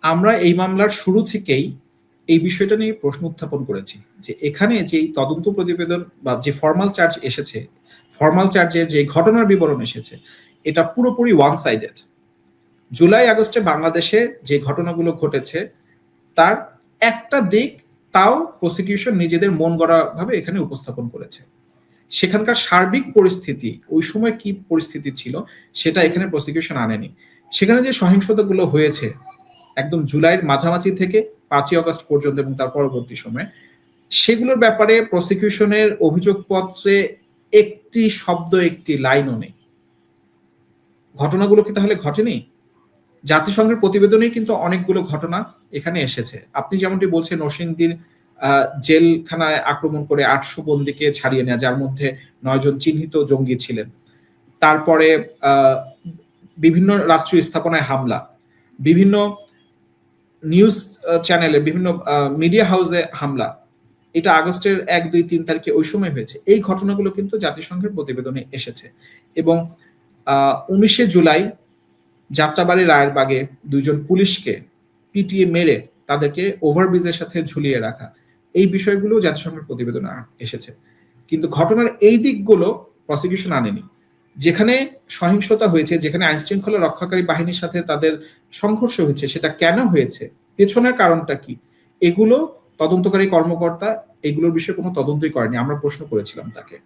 আমরা এই মামলার শুরু থেকেই এই বিষয়টা নিয়ে প্রশ্ন উত্থাপন করেছি যে এখানে যে তদন্ত প্রতিবেদন বা যে ফর্মাল চার্জ এসেছে, ফর্মাল চার্জের যে ঘটনার বিবরণ এসেছে, এটা পুরোপুরি ওয়ান সাইডেড। জুলাই আগস্টে বাংলাদেশে যে ঘটনাগুলো ঘটেছে তার একটা দিক তাও প্রসিকিউশন নিজেদের মন গড়া ভাবে এখানে উপস্থাপন করেছে। সেখানকার সার্বিক পরিস্থিতি, ওই সময় কি পরিস্থিতি ছিল সেটা এখানে প্রসিকিউশন আনেনি। সেখানে যে সহিংসতাগুলো হয়েছে একদম জুলাইয়ের মাঝামাঝি থেকে 5ই আগস্ট পর্যন্ত এবং তার পরবর্তী সময়ে, সেগুলোর ব্যাপারে প্রসিকিউশনের অভিযোগপত্রে একটি শব্দ, একটি লাইনও নেই। ঘটনাগুলো কি তাহলে ঘটেনি? জাতিসংঘের প্রতিবেদনে কিন্তু অনেকগুলো ঘটনা এখানে এসেছে। আপনি যেমনটি বলছেন নরসিংদীর জেলখানায় আক্রমণ করে 800 বন্দীকে ছাড়িয়ে নেওয়া, যার মধ্যে 9 জন চিহ্নিত জঙ্গি ছিলেন। তারপরে বিভিন্ন রাষ্ট্রীয় স্থাপনায় হামলা, বিভিন্ন নিউজ চ্যানেলে, বিভিন্ন মিডিয়া হাউসে হামলা, এটা আগস্টের 1, 2, 3 তারিখে ওই সময় হয়েছে। এই ঘটনাগুলো কিন্তু জাতিসংঘের প্রতিবেদনে এসেছে। এবং 19শে জুলাই যাত্রাবাড়ি রায়েরবাগে 2 জন পুলিশকে পিটিয়ে মেরে তাদেরকে ওভারব্রিজের সাথে ঝুলিয়ে রাখা, এই বিষয়গুলো জাতিসংঘের প্রতিবেদনে এসেছে। কিন্তু ঘটনার এই দিকগুলো প্রসিকিউশন আনেনি। যেখানে সহিংসতা হয়েছে, যেখানে আইন শৃঙ্খলা রক্ষাকারী বাহিনীর সাথে তাদের সংঘর্ষ হয়েছে, সেটা কেন হয়েছে, পেছনের কারণটা কি, এগুলো তদন্তকারী কর্মকর্তা এগুলোর বিষয়ে কোনো তদন্তই করেনি। আমরা প্রশ্ন করেছিলাম তাকে,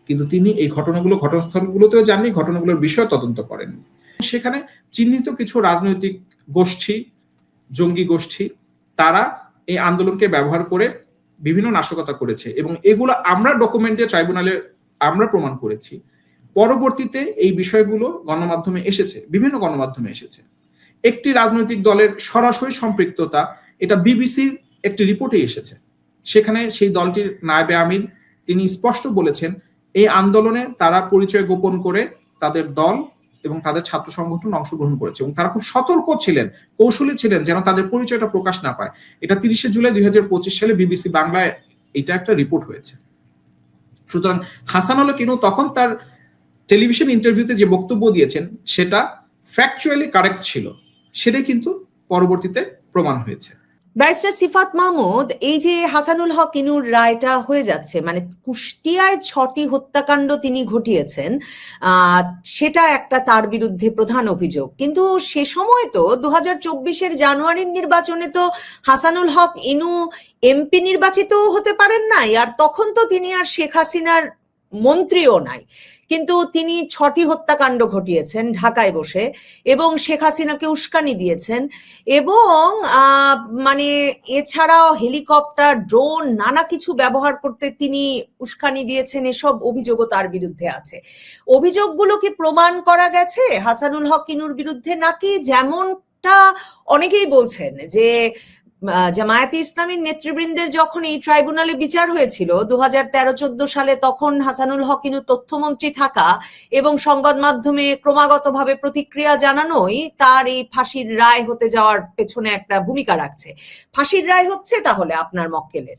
কিন্তু তিনি এই ঘটনাগুলো ঘটনাস্থলগুলোতেও যাননি, ঘটনাগুলোর বিষয়ে তদন্ত করেননি। সেখানে চিহ্নিত কিছু রাজনৈতিক গোষ্ঠী, জঙ্গি গোষ্ঠী, তারা এই আন্দোলনকে ব্যবহার করে বিভিন্ন নাশকতা করেছে এবং এগুলো আমরা ডকুমেন্টে ট্রাইব্যুনালে আমরা প্রমাণ করেছি। পরবর্তীতে এই বিষয়গুলো গণমাধ্যমে এসেছে, বিভিন্ন গণমাধ্যমে এসেছে। একটি রাজনৈতিক দলের সরাসরি সম্পৃক্ততা, এটা বিবিসির একটি রিপোর্টে এসেছে। সেখানে সেই দলটির নায়েবে আমির তিনি স্পষ্ট বলেছেন এই আন্দোলনে তারা পরিচয় গোপন করে তাদের দল এবং তাদের ছাত্র সংগঠন অংশগ্রহণ করেছে এবং তারা খুব সতর্ক ছিলেন, কৌশলী ছিলেন যেন তাদের পরিচয়টা প্রকাশ না পায়। এটা 30শে জুলাই 2025 সালে বিবিসি বাংলায় এটা একটা রিপোর্ট হয়েছে। সুতরাং হাসানুল হক ইনু তখন তার টেলিভিশন ইন্টারভিউতে যে বক্তব্য দিয়েছেন সেটা ফ্যাকচুয়ালি কারেক্ট ছিল, সেটাই কিন্তু পরবর্তীতে প্রমাণ হয়েছে। ব্যারিস্টার সিফাত মাহমুদ, এই যে হাসানুল হক ইনুর রায়টা হয়ে যাচ্ছে, মানে কুষ্টিয়ায় 6টি হত্যাকাণ্ড তিনি ঘটিয়েছেন, সেটা একটা তার বিরুদ্ধে প্রধান অভিযোগ। কিন্তু সে সময় তো 2024-এর জানুয়ারির নির্বাচনে তো হাসানুল হক ইনু এমপি নির্বাচিত হতে পারেন নাই, আর তখন তো তিনি আর শেখ হাসিনার মন্ত্রীও নাই, কিন্তু তিনি 6টি হত্যাকাণ্ড ঘটিয়েছেন ঢাকায় বসে এবং শেখ হাসিনাকে উস্কানি দিয়েছেন এবং মানে এছাড়াও হেলিকপ্টার, ড্রোন, নানা কিছু ব্যবহার করতে তিনি উস্কানি দিয়েছেন। এসব অভিযোগও তার বিরুদ্ধে আছে। অভিযোগগুলো কি প্রমাণ করা গেছে হাসানুল হক ইনুর বিরুদ্ধে, নাকি যেমনটা অনেকেই বলছেন যে জামায়াতে ইসলামীর নেতৃবৃন্দের যখন এই ট্রাইব্যুনালে বিচার হয়েছিল 2013-14 সালে, তখন হাসানুল হক ইনু তথ্যমন্ত্রী থাকা এবং সংবাদ মাধ্যমে ক্রমাগতভাবে প্রতিক্রিয়া জানানোই তার এই ফাঁসির রায় হতে যাওয়ার পেছনে একটা ভূমিকা রাখছে। ফাঁসির রায় হচ্ছে তাহলে আপনার মক্কেলের?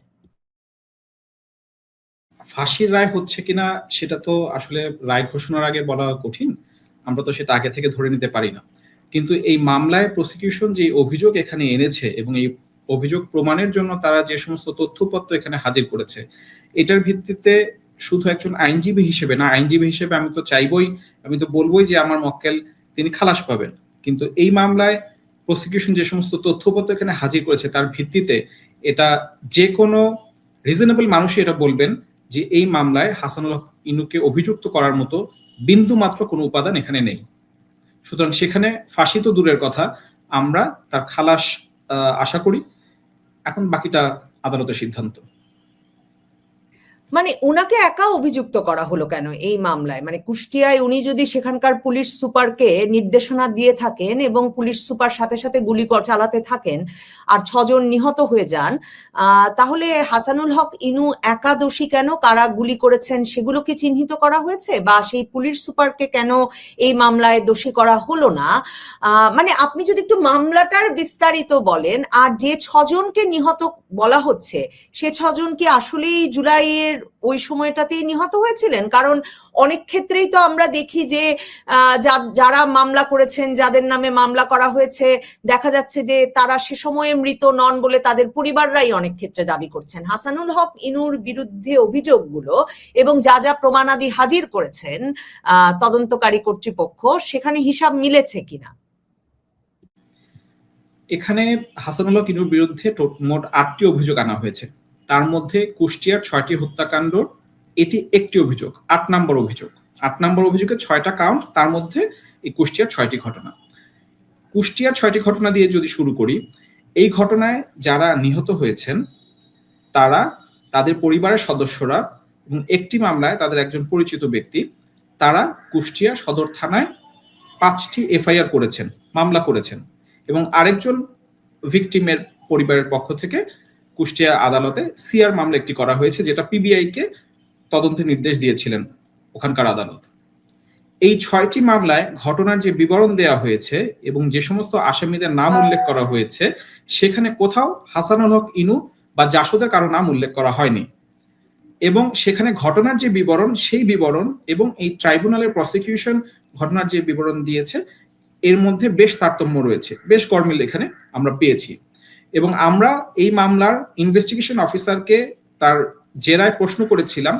ফাঁসির রায় হচ্ছে কিনা সেটা তো আসলে রায় ঘোষণার আগে বলা কঠিন, আমরা তো সেটা আগে থেকে ধরে নিতে পারি না। কিন্তু এই মামলায় প্রসিকিউশন যে অভিযোগ এখানে এনেছে এবং এই অভিযোগ প্রমাণের জন্য তারা যে সমস্ত তথ্যপত্র এখানে হাজির করেছে, এটার ভিত্তিতে শুধু একজন আইনজীবী হিসেবে না, আইনজীবী হিসেবে আমি তো চাইবই, আমি তো বলবোই যে আমার মক্কেল তিনি খালাস পাবেন। কিন্তু এই মামলায় প্রসিকিউশন যে সমস্ত তথ্যপত্র এখানে হাজির করেছে তার ভিত্তিতে এটা যে কোনো রিজনেবল মানুষই এটা বলবেন যে এই মামলায় হাসানুল হক ইনুকে অভিযুক্ত করার মতো বিন্দু মাত্র কোনো উপাদান এখানে নেই। সুতরাং সেখানে ফাঁসি তো দূরের কথা, আমরা তার খালাস আশা করি। এখন বাকিটা আদালতের সিদ্ধান্ত। মানে উনাকে একা অভিযুক্ত করা হলো কেন এই মামলায়? মানে কুষ্টিয়ায় উনি যদি সেখানকার পুলিশ সুপারকে নির্দেশনা দিয়ে থাকেন এবং পুলিশ সুপার সাথে সাথে গুলি চালাতে থাকেন আর 6 জন নিহত হয়ে যান, তাহলে হাসানুল হক ইনু একা দোষী কেন? কারা গুলি করেছেন সেগুলো কি চিহ্নিত করা হয়েছে? বা সেই পুলিশ সুপারকে কেন এই মামলায় দোষী করা হলো না? মানে আপনি যদি একটু মামলাটার বিস্তারিত বলেন। আর যে 6 জনকে নিহত বলা হচ্ছে সে 6 জন কি আসলেই জুলাইয়ের ওই সময়টাতেই নিহত হয়েছিলেন? কারণ অনেক ক্ষেত্রেই তো আমরা দেখি যে যারা মামলা করেছেন, যাদের নামে মামলা করা হয়েছে, দেখা যাচ্ছে যে তারা সে সময়ে মৃত নন বলে তাদের পরিবাররাই অনেক ক্ষেত্রে দাবি করছেন। হাসানুল হক ইনুর বিরুদ্ধে অভিযোগগুলো এবং যা যা প্রমাণাদি হাজির করেছেন তদন্তকারী কর্তৃপক্ষ, সেখানে হিসাব মিলেছে কিনা? এখানে হাসানুল হক ইনুর বিরুদ্ধে মোট 8টি অভিযোগ আনা হয়েছে। তার মধ্যে কুষ্টিয়ার 6টি হত্যাকাণ্ড এটি একটি অভিযোগ, 8 নম্বর অভিযোগ। 8 নম্বর অভিযোগে 6টা কাউন্ট, তার মধ্যে এই কুষ্টিয়ার 6টি ঘটনা। কুষ্টিয়ার 6টি ঘটনা দিয়ে যদি শুরু করি, এই ঘটনায় যারা নিহত হয়েছেন তারা, তাদের পরিবারের সদস্যরা এবং একটি মামলায় তাদের একজন পরিচিত ব্যক্তি, তারা কুষ্টিয়া সদর থানায় 5টি এফআইআর করেছেন, মামলা করেছেন, এবং আরেকজন ভিকটিমের পরিবারের পক্ষ থেকে কুষ্টিয়া আদালতে সিআর মামলা একটি করা হয়েছে, যেটা পিবিআই কে তদন্তের নির্দেশ দিয়েছিলেন ওখানকার আদালত। এই 6টি মামলায় ঘটনার যে বিবরণ দেওয়া হয়েছে এবং যে সমস্ত আসামিদের নাম উল্লেখ করা হয়েছে, সেখানে কোথাও হাসানুল হক ইনু বা জাসদের কারো নাম উল্লেখ করা হয়নি। এবং সেখানে ঘটনার যে বিবরণ, সেই বিবরণ এবং এই ট্রাইব্যুনালের প্রসিকিউশন ঘটনার যে বিবরণ দিয়েছে, এর মধ্যে বেশ তারতম্য রয়েছে, বেশ গরমিল এখানে আমরা পেয়েছি। এবং আমরা এই মামলার ইনভেস্টিগেশন অফিসারকে তার জেরায় প্রশ্ন করেছিলাম,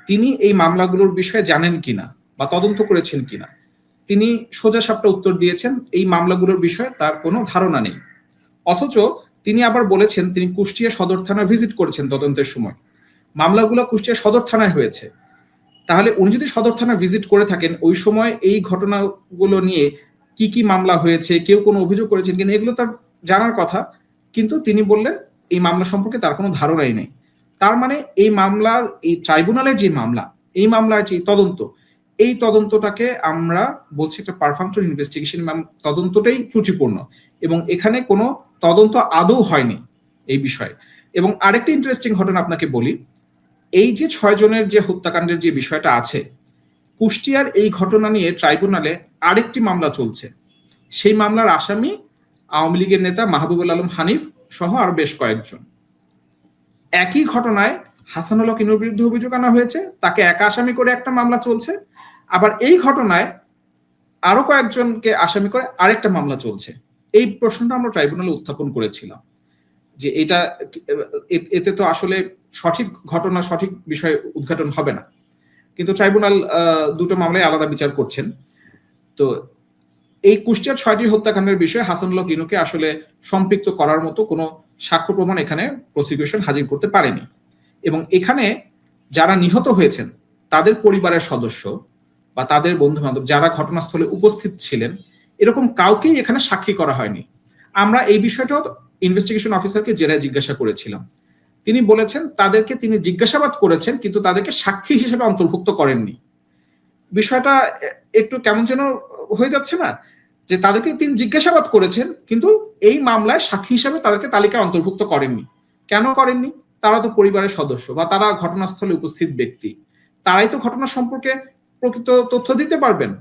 তিনি এই মামলাগুলোর বিষয়ে জানেন কিনা বা তদন্ত করেছেন কিনা। তিনি সোজাসাপটা উত্তর দিয়েছেন, এই মামলাগুলোর বিষয়ে তার কোনো ধারণা নেই। অথচ তিনি আবার বলেছেন তিনি কুষ্টিয়া সদর থানা ভিজিট করেছেন তদন্তের সময়, মামলাগুলো কুষ্টিয়া সদর থানায় হয়েছে। তাহলে উনি যদি সদর থানা ভিজিট করে থাকেন, ওই সময় এই ঘটনাগুলো নিয়ে কি কি মামলা হয়েছে, কেউ কোনো অভিযোগ করেছেন কিনা, এগুলো তার জানার কথা। কিন্তু তিনি বললেন এই মামলা সম্পর্কে তার কোনো ধারণাই নেই। তার মানে এই মামলার, এই ট্রাইব্যুনালের যে মামলা, এই মামলার যে তদন্ত, এই তদন্তটাকে আমরা বলছি একটা পারফাংশন ইনভেস্টিগেশন, তদন্তটাই ত্রুটিপূর্ণ এবং এখানে কোনো তদন্ত আদৌ হয়নি এই বিষয়ে। এবং আরেকটা ইন্টারেস্টিং ঘটনা আপনাকে বলি, এই যে 6 জনের যে হত্যাকাণ্ডের যে বিষয়টা আছে, কুষ্টিয়ার এই ঘটনা নিয়ে ট্রাইব্যুনালে আরেকটি মামলা চলছে। সেই মামলার আসামি আওয়ামী লীগের নেতা মাহবুবুল আলম হানিফ সহ আরো বেশ কয়েকজন। একই ঘটনায় হাসানুল হক ইনুর বিরুদ্ধে অভিযোগ আনা হয়েছে, তাকে একা আসামি করে একটা মামলা চলছে, আবার এই ঘটনায় আরো কয়েকজনকে আসামি করে আরেকটা মামলা চলছে। এই প্রশ্নটা আমরা ট্রাইব্যুনালে উত্থাপন করেছিলাম যে এটা, এতে তো আসলে সঠিক ঘটনা, সঠিক বিষয় উদ্ঘাটন হবে না। কিন্তু ট্রাইব্যুনাল দুটো মামলায় আলাদা বিচার করছেন। তো এই কুষ্টিয়ার 6টি হত্যাকাণ্ডের বিষয়ে হাসানুল হক ইনুকে আসলে সম্পৃক্ত করার মতো কোনো সাক্ষ্য প্রমাণ এখানে প্রসিকিউশন হাজির করতে পারেনি। এবং এখানে যারা নিহত হয়েছেন তাদের পরিবারের সদস্য বা তাদের বন্ধু বান্ধব যারা ঘটনাস্থলে উপস্থিত ছিলেন, এরকম কাউকেই এখানে সাক্ষী করা হয়নি। আমরা এই বিষয়টাও ইনভেস্টিগেশন অফিসারকে জেরায় জিজ্ঞাসা করেছিলাম। তিনি বলেছেন তাদেরকে তিনি জিজ্ঞাসাবাদ করেছেন, কিন্তু তাদেরকে সাক্ষী হিসেবে অন্তর্ভুক্ত করেননি। বিষয়টা একটু কেমন যেন হয়ে যাচ্ছে না, যে তাদেরকে তিনি জিজ্ঞাসাবাদ করেছেন কিন্তু এই মামলায় সাক্ষী হিসেবে তাদেরকে তালিকায় অন্তর্ভুক্ত করেননি। কেন করেননি? তারা তো পরিবারের সদস্য বা তারা ঘটনাস্থলে উপস্থিত ব্যক্তি, তারাই তো ঘটনা সম্পর্কে প্রকৃত তথ্য দিতে পারবেন।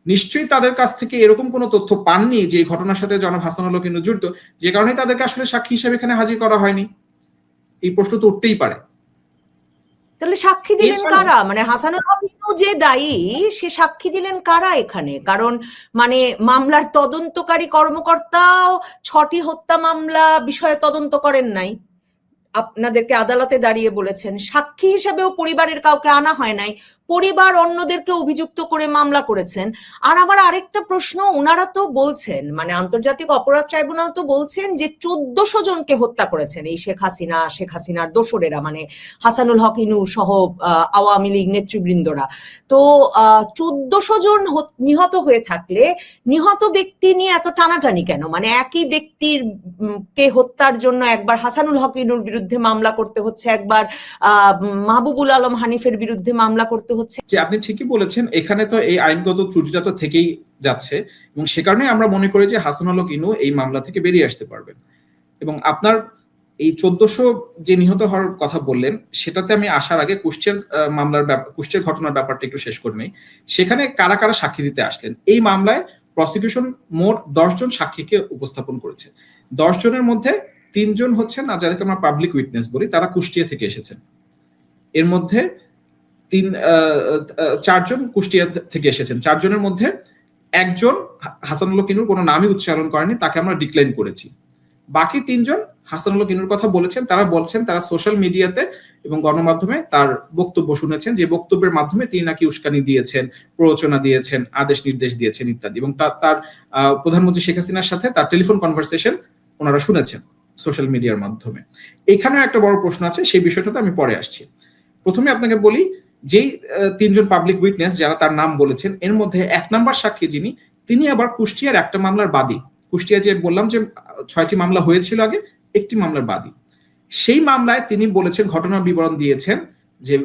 নিশ্চয়ই তাদের কাছ থেকে এরকম কোনো তথ্য পাননি যে এই ঘটনার সাথে জনাব হাসানুল হক ইনু জড়িত, যে কারণে তাদেরকে আসলে সাক্ষী হিসেবে এখানে হাজির করা হয়নি। এই প্রশ্ন তো উঠতেই পারে। তাহলে সাক্ষী দিলেন কারা? মানে হাসানুল হক ইনু যে দায়ী, সে সাক্ষী দিলেন কারা এখানে? কারণ মানে মামলার তদন্তকারী কর্মকর্তাও 6টি হত্যা মামলা বিষয়ে তদন্ত করেন নাই, আপনাদেরকে আদালতে দাঁড়িয়ে বলেছেন। সাক্ষী হিসেবেও পরিবারের কাউকে আনা হয় নাই, পরিবার অন্যদেরকে অভিযুক্ত করে মামলা করেছেন। আর আমার আরেকটা প্রশ্ন, ওনারা তো বলছেন, মানে আন্তর্জাতিক অপরাধ ট্রাইব্যুনাল তো বলছেন যে 1400 জনকে হত্যা করেছেন এই শেখ হাসিনার দোসরেরা, মানে হাসানুল হক ইনু সহ আওয়ামী লীগ নেতৃবৃন্দরা। তো 1400 জন নিহত হয়ে থাকলে নিহত ব্যক্তি নিয়ে এত টানাটানি কেন? মানে একই ব্যক্তির কে হত্যার জন্য একবার হাসানুল হক ইনুর বিরুদ্ধে মামলা করতে হচ্ছে, একবার মাহবুবুল আলম হানিফের বিরুদ্ধে মামলা করতে হচ্ছে। যে আপনি ঠিকই বলেছেন, এখানে তো এই আইনগত ত্রুটিটা তো থেকেই যাচ্ছে এবং সে কারণে আমরা মনে করি যে হাসানুল হক ইনু এই মামলা থেকে বেরিয়ে আসতে পারবেন। এবং আপনার এই 1400 যে নিহত হওয়ার কথা বললেন, সেটাতে আমি আসার আগে কুষ্টিয়ার ঘটনার ব্যাপারটা একটু শেষ করে নেই। সেখানে কারা কারা সাক্ষী দিতে আসলেন? এই মামলায় প্রসিকিউশন মোট 10 জন সাক্ষীকে উপস্থাপন করেছে। 10 জনের মধ্যে 3 জন হচ্ছেন, যাদেরকে আমরা পাবলিক উইটনেস বলি, তারা কুষ্টিয়া থেকে এসেছেন। এর মধ্যে চারজন কুষ্টিয়া থেকে এসেছেন। চারজনের মধ্যে একজন হাসানুল হক ইনুর কোনো নামই উচ্চারণ করেনি, তাকে আমরা ডিক্লাইন করেছি। বাকি তিনজন হাসানুল হক ইনুর কথা বলেছেন, তারা বলছেন তারা সোশ্যাল মিডিয়াতে এবং গণমাধ্যমে তার বক্তব্য শুনেছেন, যে বক্তব্যের মাধ্যমে তিনি নাকি উস্কানি দিয়েছেন, প্ররোচনা দিয়েছেন, আদেশ নির্দেশ দিয়েছেন ইত্যাদি, এবং তার প্রধানমন্ত্রী শেখ হাসিনার সাথে তার টেলিফোন কনভারসেশন ওনারা শুনেছেন সোশ্যাল মিডিয়ার মাধ্যমে। এখানেও একটা বড় প্রশ্ন আছে, সেই বিষয়টাতে আমি পরে আসছি। প্রথমে আপনাকে বলি, যেই তিনজন পাবলিক উইটনেস যারা তার নাম বলেছেন, এর মধ্যে 1 নম্বর সাক্ষী যিনি, তিনি আবার কুষ্টিয়ার একটা মামলার বাদী। কুষ্টিয়া যে বললাম যে 6টি মামলা হয়েছিল আগে, একটি মামলার বাদী। সেই মামলায় তিনি বলেছেন, ঘটনার বিবরণ দিয়েছেন যে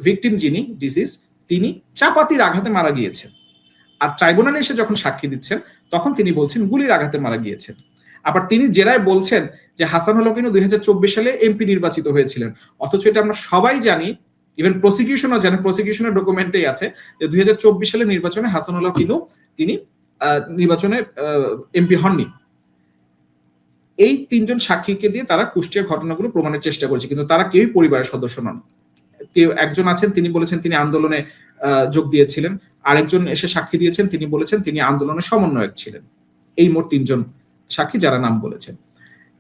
ভিকটিম যিনি ডিসিজ, তিনি চাপাতির আঘাতে মারা গিয়েছেন। আর ট্রাইব্যুনালে এসে যখন সাক্ষী দিচ্ছেন তখন তিনি বলছেন গুলির আঘাতে মারা গিয়েছেন। আবার তিনি জেরায় বলছেন যে হাসানুল হক ইনু 2024 সালে এমপি নির্বাচিত হয়েছিলেন, অথচ এটা আমরা সবাই জানি, ইভেন প্রসিকিউশনও জানে, প্রসিকিউশনের ডকুমেন্টেই আছে যে 2024 সালে নির্বাচনে হাসানুল হক ইনু তিনি নির্বাচনে এমপি হননি। এই তিনজন সাক্ষীকে দিয়ে তারা কুষ্টিয়া ঘটনাগুলো প্রমাণের চেষ্টা করেছে, কিন্তু তারা কেউই পরিবারের সদস্য নন। কেউ একজন আছেন, তিনি বলেছেন তিনি আন্দোলনে যোগ দিয়েছিলেন, আরেকজন এসে সাক্ষী দিয়েছেন, তিনি বলেছেন তিনি আন্দোলনের সমন্বয়ক ছিলেন। এই মোট তিনজন সাক্ষী যারা নাম বলেছেন।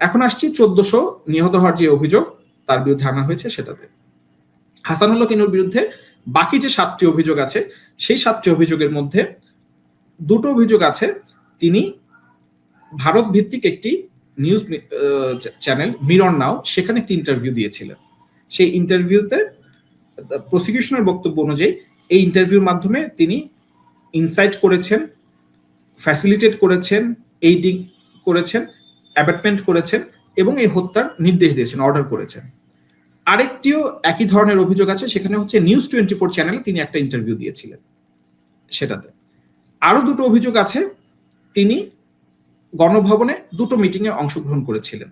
এখন আসছি 1400 নিহত হওয়ার যে অভিযোগ তার বিরুদ্ধে আনা হয়েছে সেটাতে। হাসানুল হক ইনুর বিরুদ্ধে বাকি যে 7টি অভিযোগ আছে, সেই 7টি অভিযোগের মধ্যে 2টো অভিযোগ আছে তিনি ভারত ভিত্তিক একটি নিউজ চ্যানেল মিরর নাও, সেখানে একটি ইন্টারভিউ দিয়েছিলেন। সেই ইন্টারভিউতে প্রসিকিউশনের বক্তব্য অনুযায়ী এই ইন্টারভিউর মাধ্যমে তিনি ইনসাইট করেছেন, ফ্যাসিলিটেট করেছেন, এইডিং করেছেন, অ্যাবাটমেন্ট করেছেন এবং এই হত্যার নির্দেশ দিয়েছেন, অর্ডার করেছেন। আরেকটিও একই ধরনের অভিযোগ আছে, সেখানে হচ্ছে নিউজ 24 চ্যানেলে তিনি একটা ইন্টারভিউ দিয়েছিলেন সেটাতে। আরো 2টো অভিযোগ আছে, তিনি গণভবনে 2টো মিটিংয়ে অংশগ্রহণ করেছিলেন।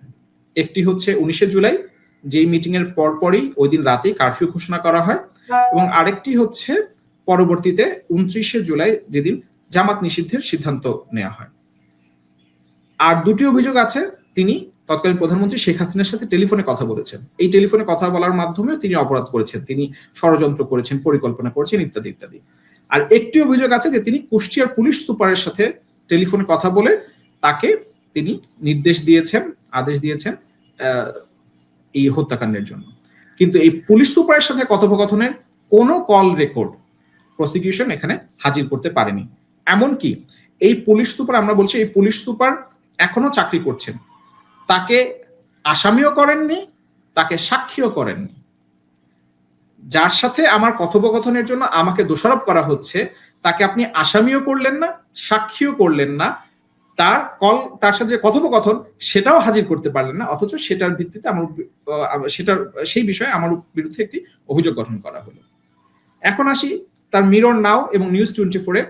একটি হচ্ছে 19শে জুলাই, যেই মিটিং এর পরপরই ওই দিন রাতেই কারফিউ ঘোষণা করা হয়, এবং আরেকটি হচ্ছে পরবর্তীতে 29শে জুলাই, যেদিন জামাত নিষিদ্ধের সিদ্ধান্ত নেওয়া হয়। আর 2টি অভিযোগ আছে, তিনি তৎকালীন প্রধানমন্ত্রী শেখ হাসিনার সাথে টেলিফোনে কথা বলেছেন। এই টেলিফোনে কথা বলার মাধ্যমে তিনি অপরাধ করেছেন, তিনি ষড়যন্ত্র করেছেন, পরিকল্পনা করেছেন ইত্যাদি ইত্যাদি। আর একটি অভিযোগ আছে যে তিনি কুষ্টিয়ার পুলিশ সুপারের সাথে টেলিফোনে কথা বলে তাকে তিনি নির্দেশ দিয়েছেন, আদেশ দিয়েছেন এই হত্যাকাণ্ডের জন্য। কিন্তু এই পুলিশ সুপারের সাথে কথোপকথনের কোনো কল রেকর্ড প্রসিকিউশন এখানে হাজির করতে পারেনি। এমনকি এই পুলিশ সুপার, আমরা বলছি এই পুলিশ সুপার এখনো চাকরি করছেন, তাকে আসামিও করেননি, তাকে সাক্ষীও করেননি। যার সাথে আমার কথোপকথনের জন্য আমাকে দোষারোপ করা হচ্ছে, তাকে আপনি আসামিও করলেন না, সাক্ষীও করলেন না, তার সাথে কথোপকথন সেটাও হাজির করতে পারলেন না, অথচ সেটার ভিত্তিতে সেই বিষয়ে আমার বিরুদ্ধে একটি অভিযোগ গঠন করা হলো। এখন আসি তার মিরর নাও এবং নিউজ 24-এ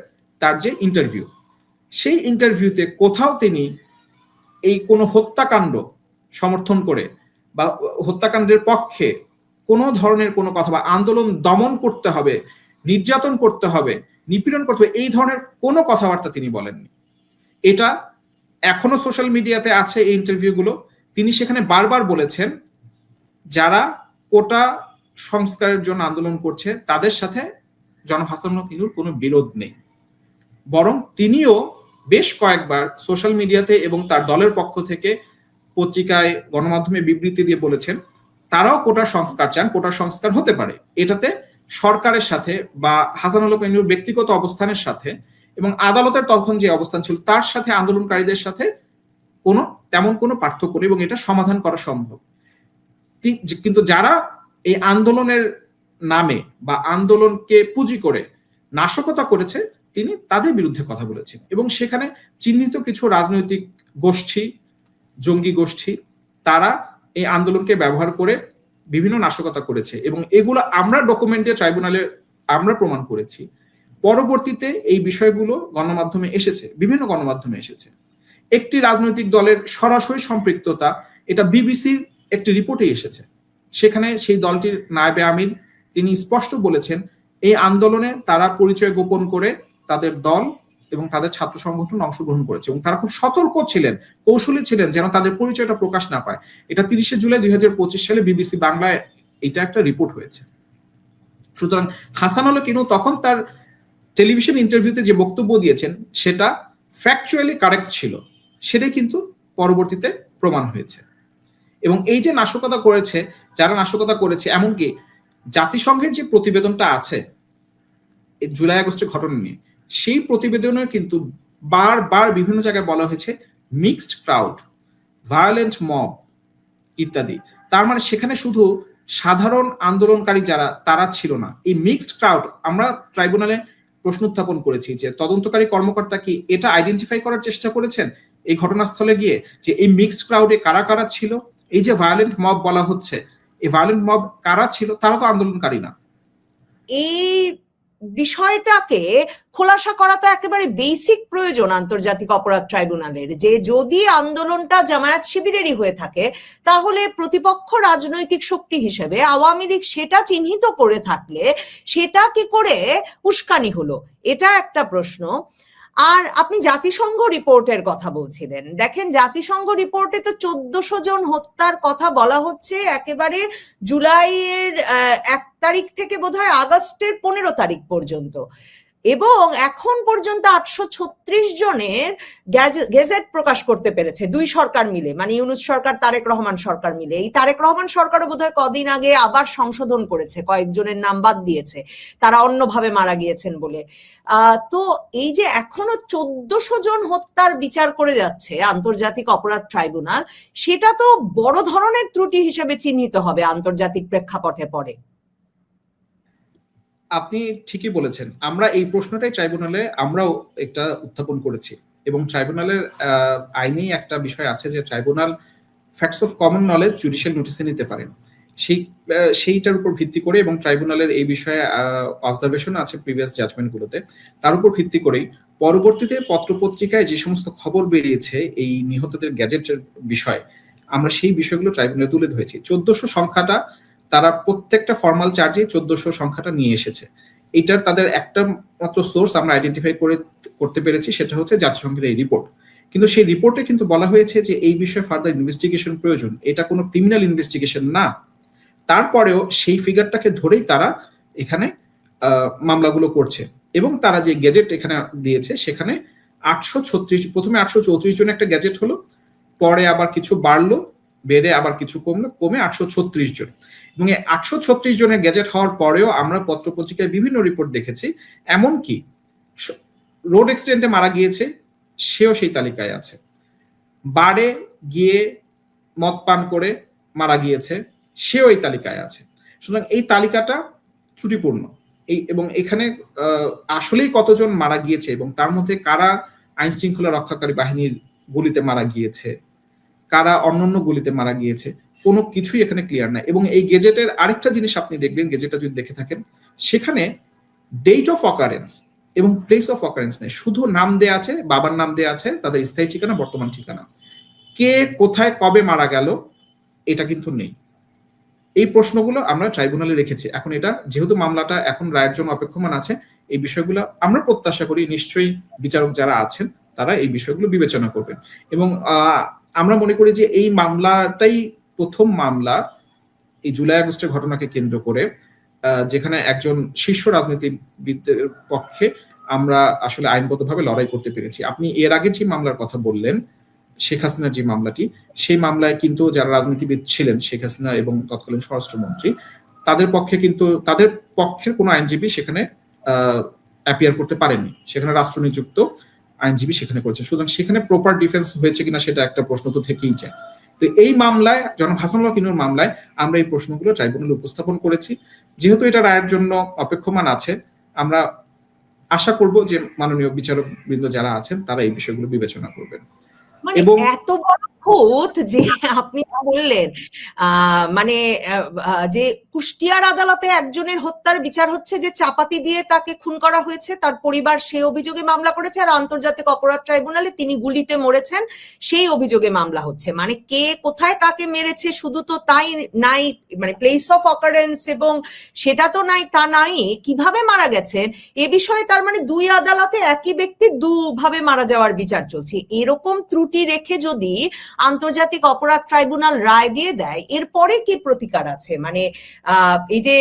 তার যে ইন্টারভিউ, সেই ইন্টারভিউতে কোথাও তিনি এই কোনো হত্যাকাণ্ড সমর্থন করে বা হত্যাকাণ্ডের পক্ষে কোনো ধরনের কোনো কথা বা আন্দোলন দমন করতে হবে, নির্যাতন করতে হবে, নিপীড়ন করতে হবে, এই ধরনের কোনো কথাবার্তা তিনি বলেননি। এটা এখনো সোশ্যাল মিডিয়াতে আছে এই ইন্টারভিউগুলো। তিনি সেখানে বারবার বলেছেন যারা কোটা সংস্কারের জন্য আন্দোলন করছে তাদের সাথে জনাব হাসানুল হক ইনুর কোনো বিরোধ নেই, বরং তিনিও বেশ কয়েকবার সোশ্যাল মিডিয়াতে এবং তার দলের পক্ষ থেকে পত্রিকায়, গণমাধ্যমে বিবৃতি দিয়ে বলেছেন তারাও কোটা সংস্কার চান, কোটা সংস্কার হতে পারে, এটাতে সরকারের সাথে বা হাসানুল হক ইনুর ব্যক্তিগত অবস্থানের সাথে এবং আদালতের তখন যে অবস্থান ছিল তার সাথে আন্দোলনকারীদের সাথে তেমন কোনো পার্থক্য নেই এবং এটা সমাধান করা সম্ভব। কিন্তু যারা এই আন্দোলনের নামে বা আন্দোলনকে পুঁজি করে নাশকতা করেছে, তিনি তাদের বিরুদ্ধে কথা বলেছেন এবং সেখানে চিহ্নিত কিছু রাজনৈতিক গোষ্ঠী, জঙ্গি গোষ্ঠী, তারা এই আন্দোলনকে ব্যবহার করে বিভিন্ন নাশকতা করেছে এবং এগুলো আমরা ডকুমেন্টে ট্রাইব্যুনালে আমরা প্রমাণ করেছি। পরবর্তীতে এই বিষয়গুলো গণমাধ্যমে এসেছে, বিভিন্ন গণমাধ্যমে এসেছে। একটি রাজনৈতিক দলের সরাসরি সম্পৃক্ততা, এটা বিবিসির একটি রিপোর্টে এসেছে। সেখানে সেই দলটির নায়েবে আমির তিনি স্পষ্ট বলেছেন এই আন্দোলনে তারা পরিচয় গোপন করে তাদের দল এবং তাদের ছাত্র সংগঠন অংশগ্রহণ করেছে এবং তারা খুব সতর্ক ছিলেন, কৌশলী ছিলেন যেন তাদের পরিচয়টা প্রকাশ না পায়। এটা 30শে জুলাই 2025 সালে বিবিসি বাংলায় এটা একটা রিপোর্ট হয়েছে। সুতরাং হাসানুল হক ইনু তখন তার টেলিভিশন ইন্টারভিউতে যে বক্তব্য দিয়েছেন সেটা ফ্যাকচুয়ালি কারেক্ট ছিল, সেটাই কিন্তু পরবর্তীতে প্রমাণ হয়েছে। এবং এই যে নাশকতা করেছে, যারা নাশকতা করেছে, এমনকি জাতিসংঘের যে প্রতিবেদনটা আছে জুলাই আগস্টের ঘটনা নিয়ে, সেই প্রতিবেদনের কিন্তু বারবার বিভিন্ন জায়গায় বলা হয়েছে মিক্সড ক্রাউড, ভায়োলেন্ট মব ইত্যাদি। তার মানে সেখানে শুধু সাধারণ আন্দোলনকারী যারা তারা ছিল না, এই মিক্সড ক্রাউড। আমরা ট্রাইব্যুনালে প্রশ্ন উত্থাপন করেছি যে তদন্তকারী কর্মকর্তা কি এটা আইডেন্টিফাই করার চেষ্টা করেছেন এই ঘটনাস্থলে গিয়ে, যে এই মিক্সড ক্রাউডে কারা কারা ছিল? এই যে ভায়োলেন্ট মব বলা হচ্ছে, এই ভায়োলেন্ট মব কারা ছিল? তারা তো আন্দোলনকারী না। এই বিষয়টাকে খোলাসা করা তো একেবারে বেসিক প্রয়োজন আন্তর্জাতিক অপরাধ ট্রাইব্যুনালের, যে যদি আন্দোলনটা জামায়াত শিবিরেরই হয়ে থাকে তাহলে প্রতিপক্ষ রাজনৈতিক শক্তি হিসেবে আওয়ামী লীগ সেটা চিহ্নিত করে থাকলে সেটা কি করে উস্কানি হলো, এটা একটা প্রশ্ন। আর আপনি জাতিসংঘ রিপোর্টের কথা বলছিলেন, দেখেন জাতিসংঘ রিপোর্টে তো 1400 জন হত্যার কথা বলা হচ্ছে একেবারে জুলাইয়ের 1 তারিখ থেকে বোধহয় আগস্টের 15 তারিখ পর্যন্ত, এবং এখন পর্যন্ত 836 জনের গেজেট প্রকাশ করতে পেরেছে দুই সরকার মিলে, মানে ইউনূস সরকার তারেক রহমান সরকার মিলে। এই তারেক রহমান সরকারও বোধহয় কদিন আগে আবার সংশোধন করেছে, কয়েকজনের নাম বাদ দিয়েছে তারা অন্যভাবে মারা গিয়েছেন বলে। তো এই যে এখনো 1400 জন হত্যার বিচার করে যাচ্ছে আন্তর্জাতিক অপরাধ ট্রাইব্যুনাল, সেটা তো বড় ধরনের ত্রুটি হিসেবে চিহ্নিত হবে আন্তর্জাতিক প্রেক্ষাপটে পড়ে। আপনি ঠিকই বলেছেন। আমরা এই প্রশ্নটাই ট্রাইব্যুনালে আমরাও একটা উত্থাপন করেছি, এবং ট্রাইব্যুনালের আইনেই একটা বিষয় আছে যে tribunal facts of common knowledge judicial নোটিসে নিতে পারেন, সেইটার উপর ভিত্তি করে, এবং ট্রাইব্যুনালের এই বিষয়ে অবজারভেশন আছে প্রিভিয়াস জাজমেন্টগুলোতে, তার উপর ভিত্তি করেই পরবর্তীতে পত্রপত্রিকায় যে সমস্ত খবর বেরিয়েছে এই নিহতদের গ্যাজেটের বিষয়ে, আমরা সেই বিষয়গুলো ট্রাইব্যুনালে তুলে ধরেছি। 1400 সংখ্যাটা তারা প্রত্যেকটা ফর্মাল চার্জে 1400 সংখ্যাটা নিয়ে এসেছে। এইটার তাদের একটা মাত্র সোর্স আমরা আইডেন্টিফাই করতে পেরেছি, সেটা হচ্ছে জাতিসংঘের এই রিপোর্ট। কিন্তু সেই রিপোর্টে কিন্তু বলা হয়েছে যে এই বিষয়ে ফার্দার ইনভেস্টিগেশন প্রয়োজন, এটা কোনো ক্রিমিনাল ইনভেস্টিগেশন না। তারপরেও সেই ফিগারটাকে ধরেই তারা এখানে মামলাগুলো করছে, এবং তারা যে গ্যাজেট এখানে দিয়েছে সেখানে 836, প্রথমে 834 জন একটা গ্যাজেট হলো, পরে আবার কিছু বাড়লো, বেড়ে আবার কিছু কমলো, কমে 836 জন। এবং এই 836 জনের গ্যাজেট হওয়ার পরেও আমরা পত্রপত্রিকায় বিভিন্ন রিপোর্ট দেখেছি, এমনকি রোড অ্যাক্সিডেন্টে মারা গিয়েছে সেও সেই তালিকায় আছে, বারে গিয়ে মদ পান করে মারা গিয়েছে সেও এই তালিকায় আছে। সুতরাং এই তালিকাটা ত্রুটিপূর্ণ। এবং এখানে আসলেই কতজন মারা গিয়েছে এবং তার মধ্যে কারা আইন শৃঙ্খলা রক্ষাকারী বাহিনীর গুলিতে মারা গিয়েছে, কারা অন্যান্য গুলিতে মারা গিয়েছে, কোনো কিছুই এখানে ক্লিয়ার নাই। এবং এই গেজেটের আরেকটা জিনিস আপনি দেখবেন, গেজেটটা যদি দেখে থাকেন, সেখানে ডেট অফ অকারেন্স এবং প্লেস অফ অকারেন্স নেই, শুধু নাম দেয়া আছে, বাবার নাম দেয়া আছে, তাদের স্থায়ী ঠিকানা, বর্তমান ঠিকানা, কে কোথায় কবে মারা গেল এটা কিন্তু নেই। এই প্রশ্নগুলো আমরা ট্রাইব্যুনালে রেখেছি। এখন এটা যেহেতু মামলাটা এখন রায়ের জন্য অপেক্ষমান আছে, এই বিষয়গুলো আমরা প্রত্যাশা করি নিশ্চয়ই বিচারক যারা আছেন তারা এই বিষয়গুলো বিবেচনা করবেন। এবং আমরা মনে করি যে এই মামলাটাই প্রথম মামলা এই জুলাই আগস্টের ঘটনাকে কেন্দ্র করে যেখানে একজন শীর্ষ রাজনীতিবিদের পক্ষে আমরা আসলে আইনগতভাবে লড়াই করতে পেরেছি। আপনি এর আগের যে মামলার কথা বললেন, শেখ হাসিনার যে মামলাটি, সেই মামলায় কিন্তু যারা রাজনীতিবিদ ছিলেন, শেখ হাসিনা এবং তৎকালীন স্বরাষ্ট্রমন্ত্রী, তাদের পক্ষে কিন্তু তাদের পক্ষের কোনো আইনজীবী সেখানে অ্যাপিয়ার করতে পারেননি, সেখানে রাষ্ট্র নিযুক্ত আইনজীবী সেখানে করেছে। সুতরাং সেখানে প্রপার ডিফেন্স হয়েছে কিনা সেটা একটা প্রশ্ন তো থেকেই যায়। তো এই মামলায়, জনাব হাসানুল হক ইনুর মামলায় আমরা এই প্রশ্নগুলো ট্রাইব্যুনালে উপস্থাপন করেছি। যেহেতু এটা রায়ের জন্য অপেক্ষমান আছে, আমরা আশা করব যে মাননীয় বিচারক বৃন্দ যারা আছেন তারা এই বিষয়গুলো বিবেচনা করবেন। মানে এত বড় ভূত যে আপনি যা বললেন, মানে যে কুষ্টিয়ার আদালতে একজনের হত্যার বিচার হচ্ছে যে চাপাতি দিয়ে তাকে খুন করা হয়েছে, তার পরিবার সেই অভিযোগে মামলা করেছে, আর আন্তর্জাতিক অপরাধ ট্রাইব্যুনালে তিনি গুলিতে মরেছেন সেই অভিযোগে মামলা হচ্ছে। মানে কে কোথায় কাকে মেরেছে শুধু তো তাই নাই, মানে প্লেস অফ অকারেন্স এবং সেটা তো নাই, তা নাই, কিভাবে মারা গেছেন এ বিষয়ে তার মানে দুই আদালতে একই ব্যক্তি দুভাবে মারা যাওয়ার বিচার চলছে। এরকম ত্রুটি রেখে যদি আন্তর্জাতিক অপরাধ ট্রাইব্যুনাল রায় দিয়ে দেয়, এরপরে কি প্রতিকার আছে? মানে এই যে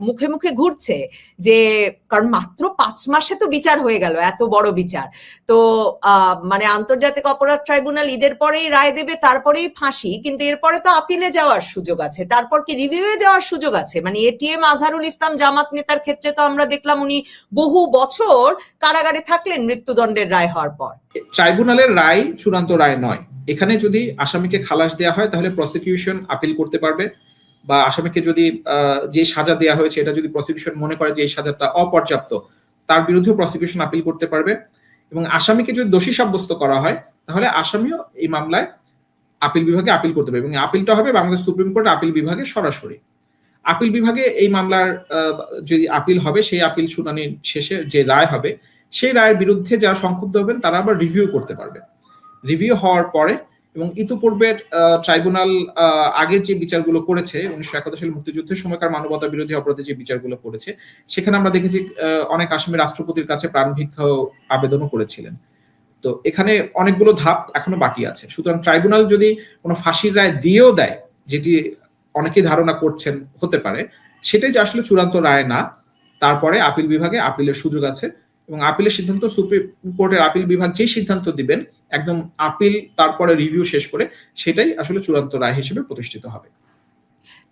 মুখে মুখে ঘুরছে যে, কারণ মাত্র 5 মাসে তো বিচার হয়ে গেল, এত বড় বিচার, তো মানে আন্তর্জাতিক অপরাধ ট্রাইব্যুনাল ঈদের পরেই রায় দেবে, তারপরেই ফাঁসি, কিন্তু এরপরে তো আপিলে যাওয়ার সুযোগ আছে, তারপর কি রিভিউয়ে যাওয়ার সুযোগ আছে? মানে এটিএম আজহারুল ইসলাম জামাত নেতার ক্ষেত্রে তো আমরা দেখলাম উনি বহু বছর কারাগারে থাকলেন মৃত্যুদণ্ডের রায় হওয়ার পর। ট্রাইব্যুনালের রায় চূড়ান্ত রায় নয়। এখানে যদি আসামিকে খালাস দেওয়া হয় তাহলে প্রসিকিউশন আপিল করতে পারবে, বা আসামিকে যদি যে সাজা দেওয়া হয়েছে এটা যদি প্রসিকিউশন মনে করে যে এই সাজাটা অপর্যাপ্ত, তার বিরুদ্ধে প্রসিকিউশন আপিল করতে পারবে। এবং আসামিকে যদি দোষী সাব্যস্ত করা হয় তাহলে আসামিও এই মামলায় আপিল বিভাগে আপিল করতে পারবে, এবং আপিলটা হবে বাংলাদেশ সুপ্রিম কোর্ট আপিল বিভাগে সরাসরি। আপিল বিভাগে এই মামলার যদি আপিল হবে, সেই আপিল শুনানির শেষে যে রায় হবে সেই রায়ের বিরুদ্ধে যারা সংক্ষুব্ধ হবেন তারা আবার রিভিউ করতে পারবে। রিভিউ হওয়ার পরে, এবং ইতিপূর্বে ট্রাইব্যুনাল আগের যে বিচারগুলো করেছে 1971 সালে মুক্তিযুদ্ধের সময়কার মানবতা বিরোধী অপরাধে যে বিচারগুলো করেছে, সেখানে আমরা দেখেছি অনেক আসামি রাষ্ট্রপতির কাছে প্রাণ ভিক্ষা আবেদনও করেছিলেন। তো এখানে অনেকগুলো ধাপ এখনো বাকি আছে। সুতরাং ট্রাইব্যুনাল যদি কোনো ফাঁসির রায় দিয়েও দেয়, যেটি অনেকেই ধারণা করছেন হতে পারে, সেটাই যে আসলে চূড়ান্ত রায় না, তারপরে আপিল বিভাগে আপিলের সুযোগ আছে, এবং আপিলের সিদ্ধান্ত সুপ্রিম কোর্টের আপিল বিভাগ যেই সিদ্ধান্ত দিবেন একদম আপিল তারপরে রিভিউ শেষ করে সেটাই আসলে চূড়ান্ত রায় হিসেবে প্রতিষ্ঠিত হবে।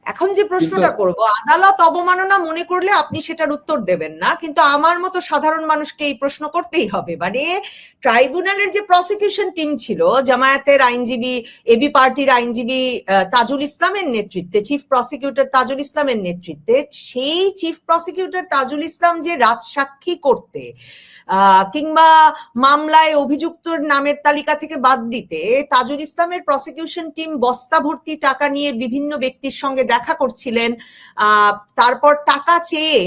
এখন যে প্রশ্নটা করব, আদালত অবমাননা মনে করলে আপনি সেটার উত্তর দেবেন না, কিন্তু আমার মতো সাধারণ মানুষকে এই প্রশ্ন করতেই হবে। মানে ট্রাইব্যুনালের যে প্রসিকিউশন টিম ছিল, জামায়াতের আইনজীবী, এবি পার্টির আইনজীবী তাজুল ইসলামের নেতৃত্বে, চিফ প্রসিকিউটর তাজুল ইসলামের নেতৃত্বে, সেই চিফ প্রসিকিউটর তাজুল ইসলাম যে রাজসাক্ষী করতে কিংবা মামলায় অভিযুক্তর নামের তালিকা থেকে বাদ দিতে তাজুল ইসলামের প্রসিকিউশন টিম বস্তা ভর্তি টাকা নিয়ে বিভিন্ন ব্যক্তির সঙ্গে দেখা করছিলেন, তারপর টাকা চেয়ে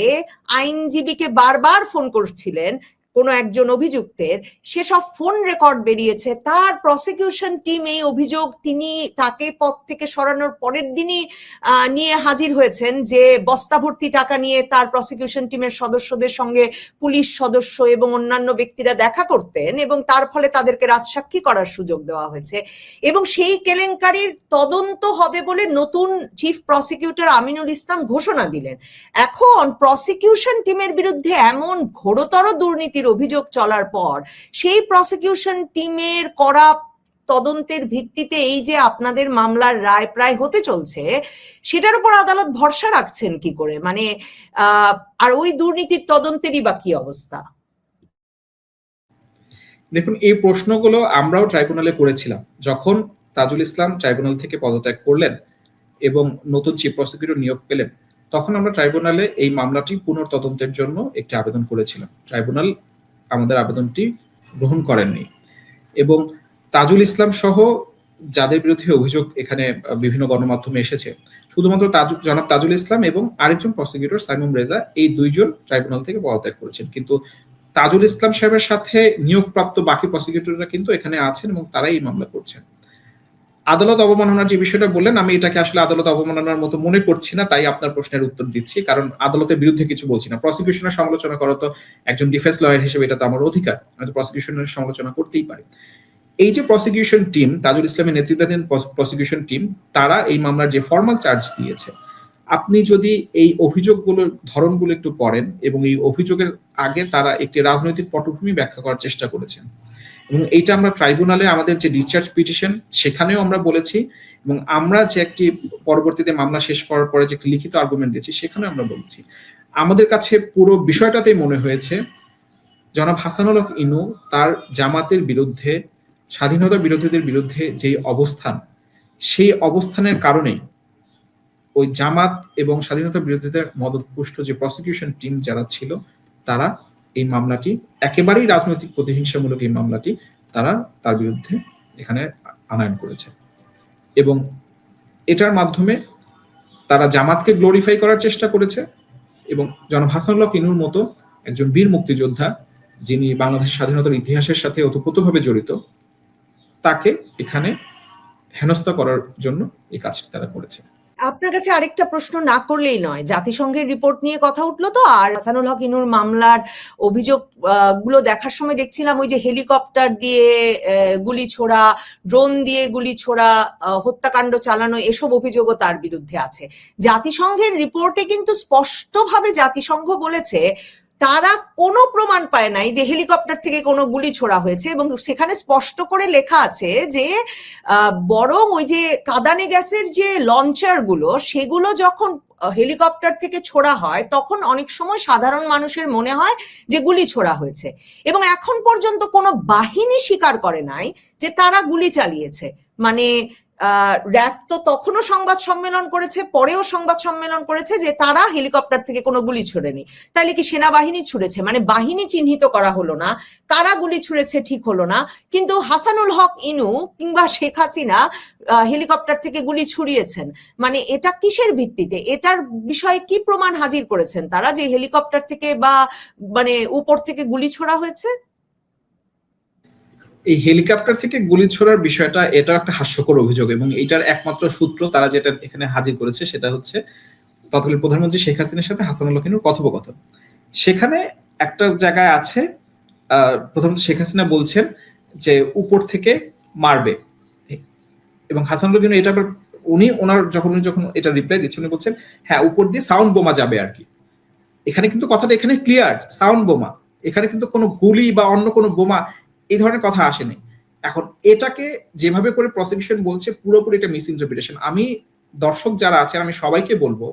আইনজীবীকে বারবার ফোন করছিলেন কোনো একজন অভিযুক্তের, সেসব ফোন রেকর্ড বেরিয়েছে। তার প্রসিকিউশন টিম এই অভিযোগ তিনি তাকে পদ থেকে সরানোর পরের দিনই নিয়ে হাজির হয়েছেন যে বস্তা ভর্তি টাকা নিয়ে তার প্রসিকিউশন টিমের সদস্যদের সঙ্গে পুলিশ সদস্য এবং অন্যান্য ব্যক্তিরা দেখা করতেন, এবং তার ফলে তাদেরকে রাজসাক্ষী করার সুযোগ দেওয়া হয়েছে। এবং সেই কেলেঙ্কারির তদন্ত হবে বলে নতুন চিফ প্রসিকিউটর আমিনুল ইসলাম ঘোষণা দিলেন। এখন প্রসিকিউশন টিমের বিরুদ্ধে এমন ঘোরতর দুর্নীতির অভিযোগ চলার পর সেই প্রসিকিউশন টিমের করা তদন্তের ভিত্তিতে এই যে আপনাদের মামলার রায় প্রায় হতে চলছে, সেটার উপর আদালত ভরসা রাখছেন কি করে? মানে আর ওই দুর্নীতির তদন্তেরই বা কি অবস্থা? দেখুন, এই প্রশ্নগুলো আমরাও ট্রাইব্যুনালে করেছিলাম যখন তাজুল ইসলাম ট্রাইব্যুনাল থেকে পদত্যাগ করলেন এবং নতুন চিফ প্রসিকিউটর নিয়োগ পেলেন। তখন আমরা ট্রাইব্যুনালে এই মামলাটি পুনর্তদন্তের জন্য একটি আবেদন করেছিলাম। ট্রাইব্যুনাল আমাদের আবেদনটি গ্রহণ করেননি, এবং তাজুল ইসলাম সহ যাদের বিরুদ্ধে অভিযোগ এখানে বিভিন্ন গণমাধ্যমে এসেছে, শুধুমাত্র জনাব তাজুল ইসলাম এবং আরেকজন প্রসিকিউটর সাইমুম রেজা, এই দুইজন ট্রাইব্যুনাল থেকে পদত্যাগ করেছেন। কিন্তু তাজুল ইসলাম সাহেবের সাথে নিয়োগপ্রাপ্ত বাকি প্রসিকিউটররা কিন্তু এখানে আছেন এবং তারাই এই মামলা করছেন। আদালত অবমাননার যে বিষয়টা বললেন, আমি এটাকে আসলে আদালত অবমাননার মতো মনে করছি না, তাই আপনার প্রশ্নের উত্তর দিচ্ছি। কারণ আদালতের বিরুদ্ধে কিছু বলছি না। প্রসিকিউশনের সমালোচনা করা তো একজন ডিফেন্স লয়ার হিসেবে এটা তো আমার অধিকার, আমি প্রসিকিউশনের সমালোচনা করতেই পারি। এই যে প্রসিকিউশন টিম, তাজুল ইসলামের নেতৃত্বাধীন প্রসিকিউশন টিম, তারা এই মামলার যে ফর্মাল চার্জ দিয়েছে, আপনি যদি এই অভিযোগগুলোর ধরনগুলো একটু পড়েন, এবং এই অভিযোগের আগে তারা একটি রাজনৈতিক পটভূমি ব্যাখ্যা করার চেষ্টা করেছেন, এবং এইটা আমরা ট্রাইব্যুনালে আমাদের যে ডিসচার্জ পিটিশন সেখানেও আমরা বলেছি, এবং আমরা যে একটি পরবর্তীতে মামলা শেষ করার পরে যে একটি লিখিত আর্গুমেন্ট দিয়েছি সেখানে আমরা বলেছি। আমাদের কাছে পুরো বিষয়টাতেই মনে হয়েছে জনাব হাসানুল হক ইনু তার জামাতের বিরুদ্ধে, স্বাধীনতা বিরোধীদের বিরুদ্ধে যে অবস্থান, সেই অবস্থানের কারণেই ওই জামাত এবং স্বাধীনতা বিরোধীদের মদতপুষ্ট যে প্রসিকিউশন টিম যারা ছিল, তারা এই মামলাটি একেবারেই রাজনৈতিক প্রতিহিংসামূলক এই মামলাটি তারা তার বিরুদ্ধে এখানে আনয়ন করেছে, এবং এটার মাধ্যমে তারা জামাতকে গ্লোরিফাই করার চেষ্টা করেছে, এবং জনাব হাসানুল হক ইনুর মতো একজন বীর মুক্তিযোদ্ধা যিনি বাংলাদেশের স্বাধীনতার ইতিহাসের সাথে ওতপ্রোতভাবে জড়িত, তাকে এখানে হেনস্থা করার জন্য এই কাজটি তারা করেছে। আপনার কাছে আরেকটা প্রশ্ন না করলেই নয়, জাতিসংঘের রিপোর্ট নিয়ে কথা উঠলো তো, আর হাসানুল হক ইনুর মামলার অভিযোগ গুলো দেখার সময় দেখছিলাম ওই যে হেলিকপ্টার দিয়ে গুলি ছোড়া, ড্রোন দিয়ে গুলি ছোড়া, হত্যাকাণ্ড চালানো, এসব অভিযোগও তার বিরুদ্ধে আছে। জাতিসংঘের রিপোর্টে কিন্তু স্পষ্টভাবে জাতিসংঘ বলেছে তারা কোনো প্রমাণ পায় নাই যে হেলিকপ্টার থেকে কোনো গুলি ছোড়া হয়েছে, এবং সেখানে স্পষ্ট করে লেখা আছে যে বরং ওই যে কাঁদানে গ্যাসের যে লঞ্চার গুলো, সেগুলো যখন হেলিকপ্টার থেকে ছোড়া হয় তখন অনেক সময় সাধারণ মানুষের মনে হয় যে গুলি ছোড়া হয়েছে, এবং এখন পর্যন্ত কোনো বাহিনী স্বীকার করে নাই যে তারা গুলি চালিয়েছে। মানে র্যাব তো তখনও সংবাদ সম্মেলন করেছে, পরেও সংবাদ সম্মেলন করেছে যে তারা হেলিকপ্টার থেকে কোনো গুলি ছুড়েনি। তাহলে কি সেনাবাহিনী ছুড়েছে? মানে বাহিনী চিহ্নিত করা হলো না, কারা গুলি ছুড়েছে ঠিক হলো না, কিন্তু হাসানুল হক ইনু কিংবা শেখ হাসিনা হেলিকপ্টার থেকে গুলি ছুড়িয়েছেন। মানে এটা কিসের ভিত্তিতে? এটার বিষয়ে কি প্রমাণ হাজির করেছেন তারা যে হেলিকপ্টার থেকে বা মানে উপর থেকে গুলি ছোড়া হয়েছে? এই হেলিকপ্টার থেকে গুলি ছোড়ার বিষয়টা, এটা একটা হাস্যকর অভিযোগ, এবং এটার একমাত্র সূত্র তারা যেটা এখানে হাজির করেছে সেটা হচ্ছে তৎকালীন প্রধানমন্ত্রী শেখ হাসিনার সাথে হাসানুল হক ইনুর কথোপকথন। সেখানে একটা জায়গায় আছে, প্রধানমন্ত্রী শেখ হাসিনা বলছেন যে উপর থেকে মারবে, এবং হাসানুল হক ইনু এটা যখন এটা রিপ্লাই দিচ্ছেন উনি বলছেন হ্যাঁ উপর দিয়ে সাউন্ড বোমা যাবে আর কি। এখানে কিন্তু কথাটা এখানে ক্লিয়ার, সাউন্ড বোমা, এখানে কিন্তু কোনো গুলি বা অন্য কোনো বোমা এই ধরনের কথা আসেনি। এখন এটাকে যেভাবে করে প্রসিকিউশন বলছে পুরোপুরি এটা মিস ইন্টারপ্রিটেশন। আমি দর্শক যারা আছেন আমি সবাইকে বলবো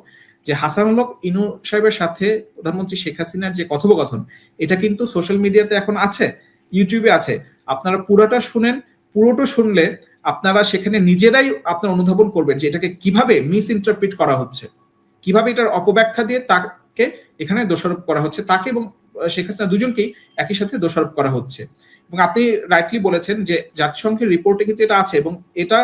যে হাসানুল হক ইনু সাহেবের সাথে প্রধানমন্ত্রী শেখ হাসিনার যে কথোপকথন, এটা কিন্তু সোশ্যাল মিডিয়াতে এখন আছে, ইউটিউবে আছে, আপনারা পুরোটা শুনেন। পুরোটা শুনলে আপনারা সেখানে নিজেরাই আপনারা অনুধাবন করবেন যে এটাকে কিভাবে মিস ইন্টারপ্রিট করা হচ্ছে, কিভাবে এটার অপব্যাখ্যা দিয়ে তাকে এখানে দোষারোপ করা হচ্ছে, তাকে এবং শেখ হাসিনা দুজনকেই একই সাথে দোষারোপ করা হচ্ছে। এবং আপনি রাইটলি বলেছেন যে জাতিসংঘের রিপোর্টে কিন্তু এটা আছে, এবং এটা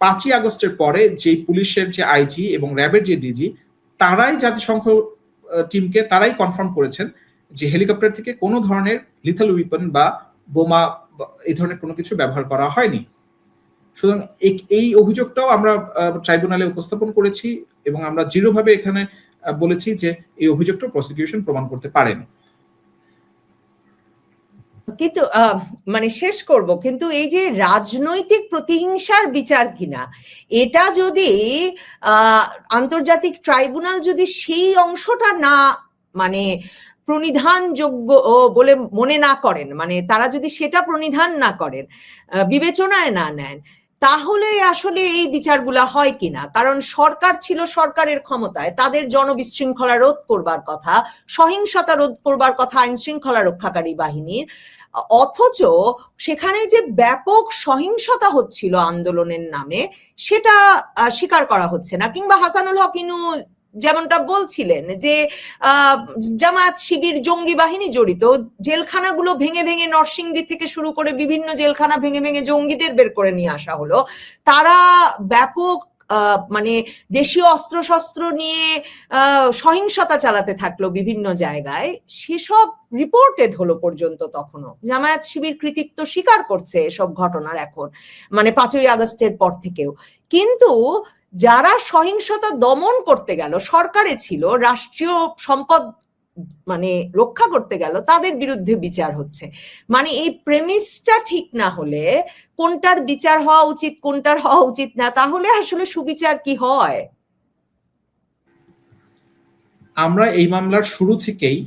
5ই আগস্টের পরে যে পুলিশের যে আইজি এবং র্যাবের যে ডিজি তারাই জাতিসংঘ টিমকে তারাই কনফার্ম করেছেন যে হেলিকপ্টার থেকে কোনো ধরনের লিথাল উইপন বা বোমা এই ধরনের কোনো কিছু ব্যবহার করা হয়নি। সুতরাং এই অভিযোগটাও আমরা ট্রাইব্যুনালে উপস্থাপন করেছি, এবং আমরা দৃঢ়ভাবে এখানে বলেছি যে এই অভিযোগটা প্রসিকিউশন প্রমাণ করতে পারেনি। কিন্তু মানে শেষ করব, কিন্তু এই যে রাজনৈতিক প্রতিহিংসার বিচার কিনা, এটা যদি আন্তর্জাতিক ট্রাইব্যুনাল যদি সেই অংশটা না মানে প্রণিধানযোগ্য বলে মনে না করেন, মানে তারা যদি সেটা প্রণিধান না করেন, বিবেচনায় না নেন, তাহলে আসলে এই বিচারগুলা হয় কিনা। কারণ সরকার ছিল, সরকারের ক্ষমতায়, তাদের জনবিশৃঙ্খলা রোধ করবার কথা, সহিংসতা রোধ করবার কথা আইন শৃঙ্খলা রক্ষাকারী বাহিনীর, অথচ সেখানে যে ব্যাপক সহিংসতা হচ্ছিল আন্দোলনের নামে সেটা স্বীকার করা হচ্ছে না। কিংবা হাসানুল হক ইনু যেমনটা বলছিলেন যে জামায়াত শিবির জঙ্গি বাহিনী জড়িত, জেলখানাগুলো ভেঙে ভেঙে নরসিংদী থেকে শুরু করে বিভিন্ন জেলখানা ভেঙে ভেঙে জঙ্গিদের বের করে নিয়ে আসা হলো, তারা ব্যাপক মানে দেশীয় অস্ত্রশস্ত্র নিয়ে সহিংসতা চালাতে থাকলো বিভিন্ন জায়গায়, সেসব রিপোর্টেড হলো পর্যন্ত। তখনও জামায়াত শিবির কৃতিত্ব স্বীকার করছে এসব ঘটনার এখন, মানে 5ই আগস্টের পর থেকেও। কিন্তু যারা সহিংসতা দমন করতে গেল, সরকারে ছিল, রাষ্ট্রীয় সম্পদ মানে রক্ষা করতে গেল, তাদের বিরুদ্ধে বিচার হচ্ছে। মানে এই প্রেমিসটা ঠিক না হলে, কোনটার বিচার হওয়া উচিত কোনটার হওয়া উচিত না, তাহলে আসলে সুবিচার কি হয়? আমরা এই মামলার শুরু থেকেই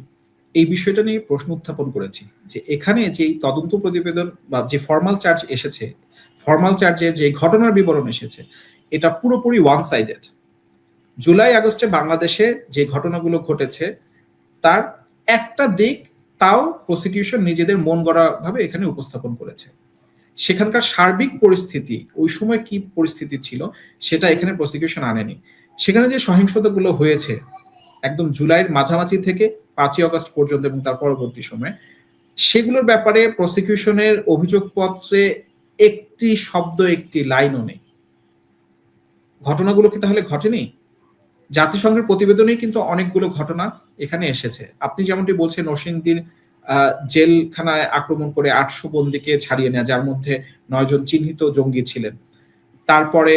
এই বিষয়টা নিয়ে প্রশ্ন উত্থাপন করেছি যে এখানে যে তদন্ত প্রতিবেদন বা যে ফর্মাল চার্জ এসেছে, ফর্মাল চার্জের যে ঘটনার বিবরণ এসেছে, এটা পুরোপুরি ওয়ান সাইডেড। জুলাই আগস্টে বাংলাদেশে যে ঘটনাগুলো ঘটেছে তার একটা দিক তাও প্রসিকিউশন নিজেদের মন গড়া ভাবে এখানে উপস্থাপন করেছে। সেখানকার সার্বিক পরিস্থিতি, ওই সময় কি পরিস্থিতি ছিল সেটা এখানে প্রসিকিউশন আনেনি। সেখানে যে সহিংসতাগুলো হয়েছে একদম জুলাইয়ের মাঝামাঝি থেকে 5ই আগস্ট পর্যন্ত এবং তার পরবর্তী সময়ে, সেগুলোর ব্যাপারে প্রসিকিউশনের অভিযোগপত্রে একটি শব্দ, একটি লাইনও নেই। ঘটনাগুলো কি তাহলে ঘটেনি? জাতিসংঘের প্রতিবেদনেই কিন্তু অনেকগুলো ঘটনা এখানে এসেছে। আপনি যেমনটি বলছেন নরসিংদীর জেলখানায় আক্রমণ করে 800 বন্দীকে ছাড়িয়ে নেওয়া, যার মধ্যে 9 জন চিহ্নিত জঙ্গি ছিলেন। তারপরে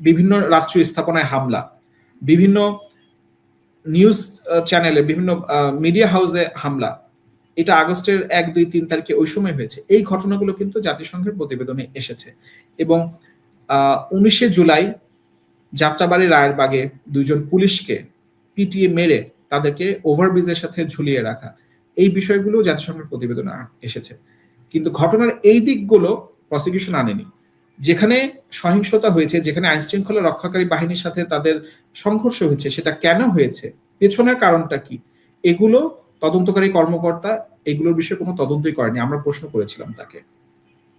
বিভিন্ন রাষ্ট্রীয় স্থাপনায় হামলা, বিভিন্ন নিউজ চ্যানেলে, বিভিন্ন মিডিয়া হাউসে হামলা, এটা আগস্টের 1, 2, 3 তারিখে ওই সময় হয়েছে। এই ঘটনাগুলো কিন্তু জাতিসংঘের প্রতিবেদনে এসেছে। এবং 19শে জুলাই যাত্রাবাড়ি রায়েরবাগে 2 জন পুলিশকে পিটিয়ে মেরে তাদেরকে ওভারব্রিজের সাথে ঝুলিয়ে রাখা, এই বিষয়গুলো জাতিসংঘের প্রতিবেদনে এসেছে। কিন্তু ঘটনার এই দিকগুলো প্রসিকিউশন আনেনি। যেখানে সহিংসতা হয়েছে, যেখানে আইনশৃঙ্খলা রক্ষাকারী বাহিনীর সাথে তাদের সংঘর্ষ হয়েছে, সেটা কেন হয়েছে, পেছনের কারণটা কি, এগুলো তদন্তকারী কর্মকর্তা এগুলোর বিষয়ে কোনো তদন্তই করেনি। আমরা প্রশ্ন করেছিলাম তাকে,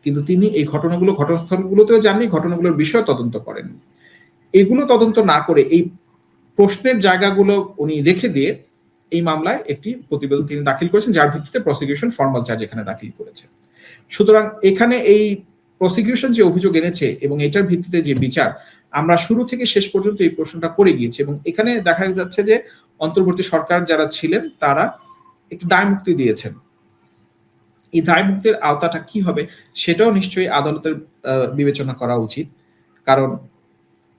কিন্তু তিনি এই ঘটনাগুলো ঘটনাস্থলগুলোতেও যাননি, ঘটনাগুলোর বিষয়ে তদন্ত করেননি। এগুলো তদন্ত না করে এই প্রশ্নের জায়গাগুলো উনি রেখে দিয়ে এই মামলায় একটি প্রতিবেদন তিনি দাখিল করেছেন, যার ভিত্তিতে প্রসিকিউশন ফর্মাল চার্জ এখানে দাখিল করেছে। সুতরাং এখানে এই প্রসিকিউশন যে অভিযোগ এনেছে এবং এটার ভিত্তিতে যে বিচার, আমরা শুরু থেকে শেষ পর্যন্ত এই প্রশ্নটা করে গিয়েছি। এবং এখানে দেখা যাচ্ছে যে অন্তর্বর্তী সরকার যারা ছিলেন তারা একটি দায় মুক্তি দিয়েছেন। এই দায় মুক্তির আওতাটা কি হবে সেটাও নিশ্চয়ই আদালতের বিবেচনা করা উচিত, কারণ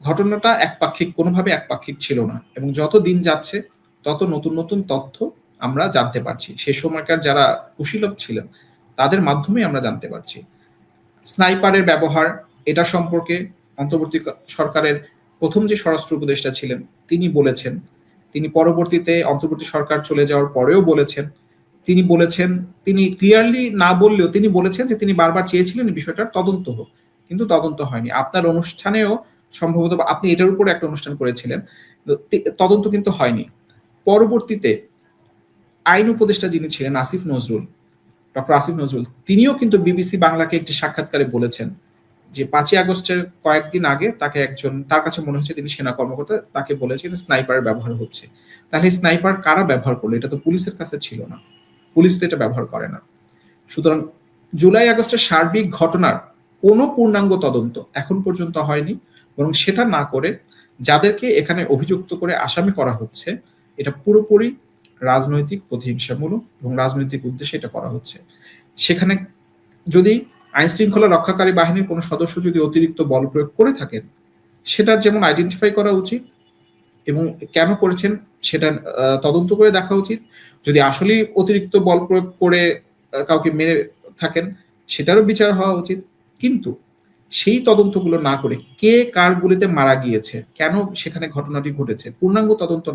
ঘটনাটা একপাক্ষিক, কোনোভাবে একপাক্ষিক ছিল না। এবং যত দিন যাচ্ছে তত নতুন নতুন তথ্য আমরা জানতে পারছি, সে সময়কার যারা কুশীলব ছিলেন তাদের মাধ্যমে আমরা জানতে পারছি। স্নাইপারের ব্যবহার, এটা সম্পর্কে অন্তর্বর্তী সরকারের প্রথম যে স্বরাষ্ট্র উপদেষ্টা ছিলেন তিনি বলেছেন, তিনি পরবর্তীতে অন্তর্বর্তী সরকার চলে যাওয়ার পরেও বলেছেন, তিনি বলেছেন, তিনি ক্লিয়ারলি না বললেও তিনি বলেছেন যে তিনি বারবার চেয়েছিলেন বিষয়টার তদন্ত হোক, কিন্তু তদন্ত হয়নি। আপনার অনুষ্ঠানেও সম্ভবত আপনি এটার উপর একটা অনুষ্ঠান করেছিলেন, তদন্ত কিন্তু হয়নি। পরবর্তীতে আইন উপদেষ্টা যিনি ছিলেন আসিফ নজরুল, ডক্টর আসিফ নজরুল, তিনিও কিন্তু বিবিসি বাংলাকে একটি সাক্ষাৎকারে বলেছেন যে 5ই আগস্টের কয়েকদিন আগে তাকে একজন, তার কাছে মনে হচ্ছে তিনি সেনা কর্মকর্তা, তাকে বলেছে যে স্নাইপারের ব্যবহার হচ্ছে। তাহলে স্নাইপার কারা ব্যবহার করলো? এটা তো পুলিশের কাছে ছিল না, পুলিশ তো এটা ব্যবহার করে না। সুতরাং জুলাই আগস্টের সার্বিক ঘটনার কোনো পূর্ণাঙ্গ তদন্ত এখন পর্যন্ত হয়নি, বরং সেটা না করে যাদেরকে এখানে অভিযুক্ত করে আসামি করা হচ্ছে এটা পুরোপুরি রাজনৈতিক প্রতিহিংসামূলক এবং রাজনৈতিক উদ্দেশ্যে এটা করা হচ্ছে। সেখানে যদি আইন শৃঙ্খলা রক্ষাকারী বাহিনীর কোনো সদস্য যদি অতিরিক্ত বল প্রয়োগ করে থাকেন, সেটার যেমন আইডেন্টিফাই করা উচিত এবং কেন করেছেন সেটা তদন্ত করে দেখা উচিত। যদি আসলে অতিরিক্ত বল প্রয়োগ করে কাউকে মেরে থাকেন সেটারও বিচার হওয়া উচিত। কিন্তু সেই তদন্তগুলো না করে কে কার গুলিতে মারা গিয়েছে, কেন সেখানে ঘটনাটি ঘটেছে, পূর্ণাঙ্গ তদন্ত